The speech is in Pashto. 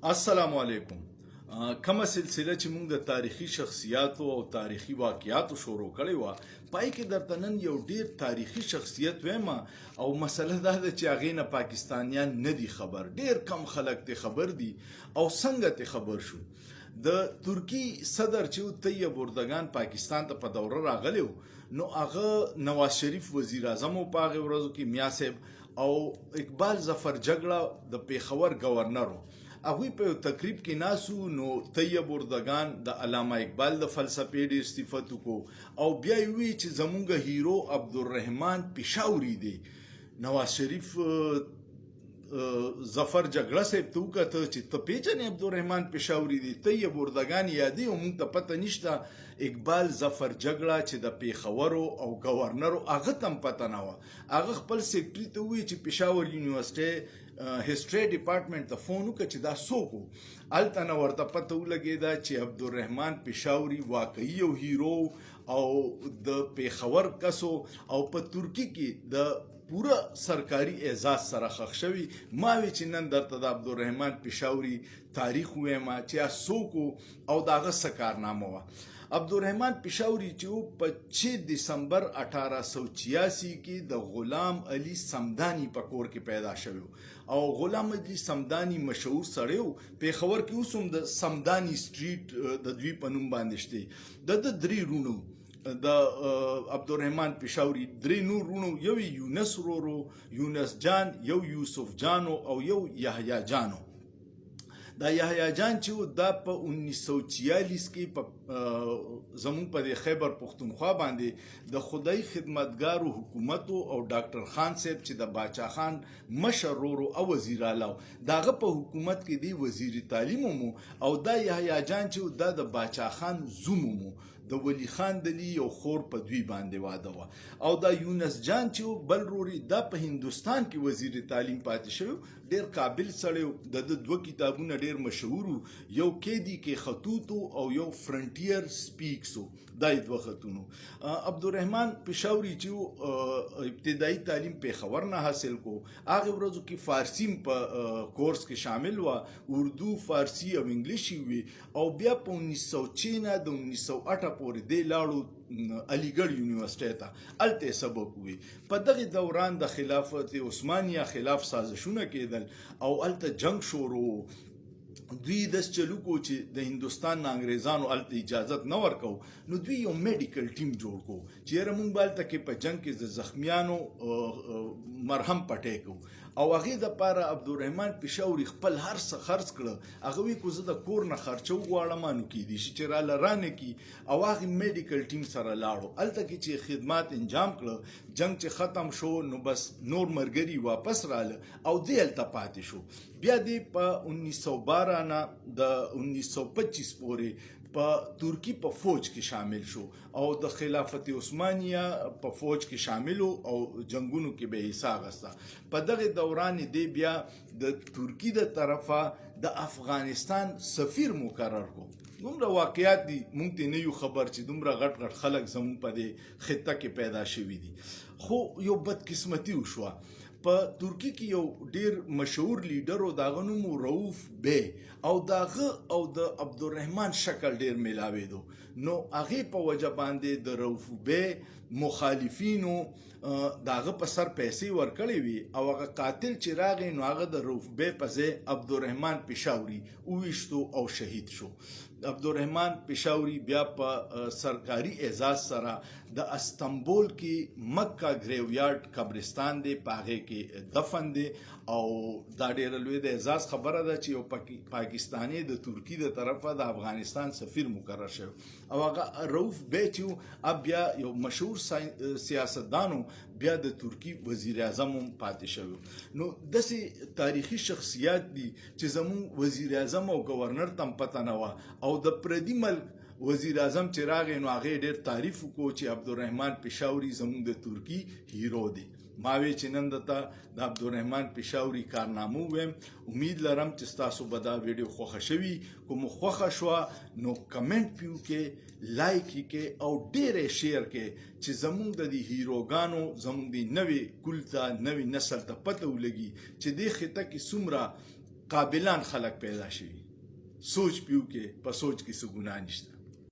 السلام علیکم. کومه سلسله چې موږ د تاریخي شخصیاتو او تاریخي واقعیاتو شروع کړې وه پای کې درته نن یو ډیر تاریخي شخصیت وایم او مسله دا ده چې هغې نه پاکستانیان نه دي خبر، ډیر کم خلک ته خبر دي او څنګه ته خبر شو. د ترکی صدر چې طیب اردگان پاکستان ته په دوره راغلی نو هغه نواز شریف وزیر اعظم په هغه ورځو کې میا صاحب او اقبال ظفر جګړه د پیښور گورنر هغوی په تقریب کې ناسو نو طیب اردگان د علامه اقبال د فلسفې ډېر صفت وکړو او بیا یې وی چې زمونږ هیرو عبدالرحمن پېښوري دی. نواز شریف ظفر جګړه صاحب ته وکتل چې ته پېژنې عبدالرحمن پېښوري دی؟ طیب اردگان یادوي او موږ ته پته نشته. اقبال ظفر جګړه چې د پیښورو او گورنرو هغه ته هم پته نه وه. هغه خپل سیکرټري ته ووایي چې پېښور یونیورسټۍ هسټري ډپارټمنټ ته فون وکړه چې دا څوک و. هلته نه ورته پته ولګېده چې عبدالرحمن پېښوري واقعي یو هیرو او د پیښور کس او په ترکي کې د پوره سرکاري اعزاز سره ښخ شوي. ما وی چې نن درته د عبدالرحمن پېښوري تاریخ ووایم چې څوک او د هغه څه کارنامه وه. عبدالرحمن پېښوري چې په 6 دسمبر 1886 کې د غلام علي سمداني په کور کې پیدا شوی او غلام علي سمداني مشهور سړی و. پیښور کې اوس هم د سمداني سټریټ د دوی په نوم باندې شته. د 3 رونو د عبدالرحمن پېښوري 3 نور رونو، یو یونس ورورو، یونس جان، یو یوسف جانو او یو یحیی جانو. دا یحیی جان چې دا په 1946 کې په زمون په خیبر پختونخوا باندې د خدای خدمتګارو حکومتو او ډاکټر خان صاحب چې د باچا خان مشر ورورو او وزیر اعلی داغه په حکومت کې دی وزیر تعلیم مو او دا یحیی جان چې دا د باچا خان زوم مو د ولی خان دلی یو خور په دوی باندې واده وه او دا یونس جان چې بل روري دا په هندوستان کې وزیر تعلیم پاتې شوی، ډیر قابل سړی. د 2 کتابونه ډیر مشهور، یو کېدی کې خطوط او یو فرنټیر سپیکس، دا 2 خطونه. عبدالرحمن پېښوري چې ابتدایي تعلیم پیښور نه حاصل کو، هغه ورځو کې فارسی په کورس کې شامل و، اردو، فارسی او انګلیشي وي او بیا په 1906 نه د 1908 پورې دی لاړو علیګړ یونیورسټۍ ته، هلته سبق وي. په دغه دوران د خلافت عثمانیه خلاف سازشونه کېدل او هلته جنگ شروع. دوی داس چلو کو چې د هندوستان نه انګریزانو هلته اجازت نه ورکو نو دوی یو میډیکل ټیم جوړ کو چې یاره موږ به هلته کې په جنګ کې د زخمیانو مرهم پټی کو او هغې دپاره عبدالرحمن پېښوري خپل هر څه خرڅ کړه. هغه وی کو زه د کور نه خرچه وغواړم نو کیدای شي چې راله رانه کي او هغې میډیکل ټیم سره لاړو. هلته کې چې خدمات انجام کړه، جنګ چې ختم شو نو بس نور ملګري واپس راله او دی هلته پاتې شو. بیا دی په 1912 نه د 1925 پورې په ترکی په فوج کې شامل شو او د خلافت عثمانیه په فوج کې شامل او جنگونو کې به حصہ اخیسته. په دغه دوران دی بیا د ترکی د طرفه د افغانستان سفیر مقرر کو. دومره واقعیات دي مونږ ته نه یو خبر چې دومره غټ غټ خلک زمون په دې خطه کې پیدا شوي دي. خو یو بدقسمتي وشوه. په ترکی کې یو ډیر مشهور لیډر او داغه نوم رؤوف بی او داغه او د عبدالرحمن شکل ډیر ملاوېدو نو هغې په وجه باندې د رؤوف بی مخالفینو داغه په سر پیسې ورکړې وي او هغه قاتل چې راغی نو هغه د رؤوف بی په ځای عبدالرحمن پېښوري وویشتو او شهید شو. عبدالرحمن پېښوري بیا په سرکاري اعزاز سره د استنبول کې مکه ګریویارډ قبرستان دی، په هغې کې دفن دی او دا ډېره لوی د اعزاز خبره ده چې یو پاکستاني د ترکي د طرفه د افغانستان سفیر مقرر شوی او هغه رؤوف بی چې بیا یو مشهور سیاستدانو بیا د ترکی وزیر اعظم هم پاتې شوی. نو داسې تاریخي شخصیات دي چې زمون وزیر اعظم او گورنر ته هم پته نه وه او د پردي ملک وزیر اعظم چې راغی نو هغې ډېر تعریف وکړو چې عبدالرحمن پېښوري زموږ د ترکي هیرو دی. ما وی چې نن درته د عبدالرحمن پېښوري کارنامه ووایم. امید لرم چې ستاسو به دا ویډیو خوښه شوي. که مو خوښه شوه نو کمنټ پې وکړئ، لایک یې کړئ او ډېر یې شیر کړئ چې زموږ د دې هیروګانو زموږ د نوې کل ته نوې نسل ته پته ولګي چې دې خطه کې څومره قابلان خلک پیدا شوي سوچ پیو کې په سوچ کې څه ګناه نشته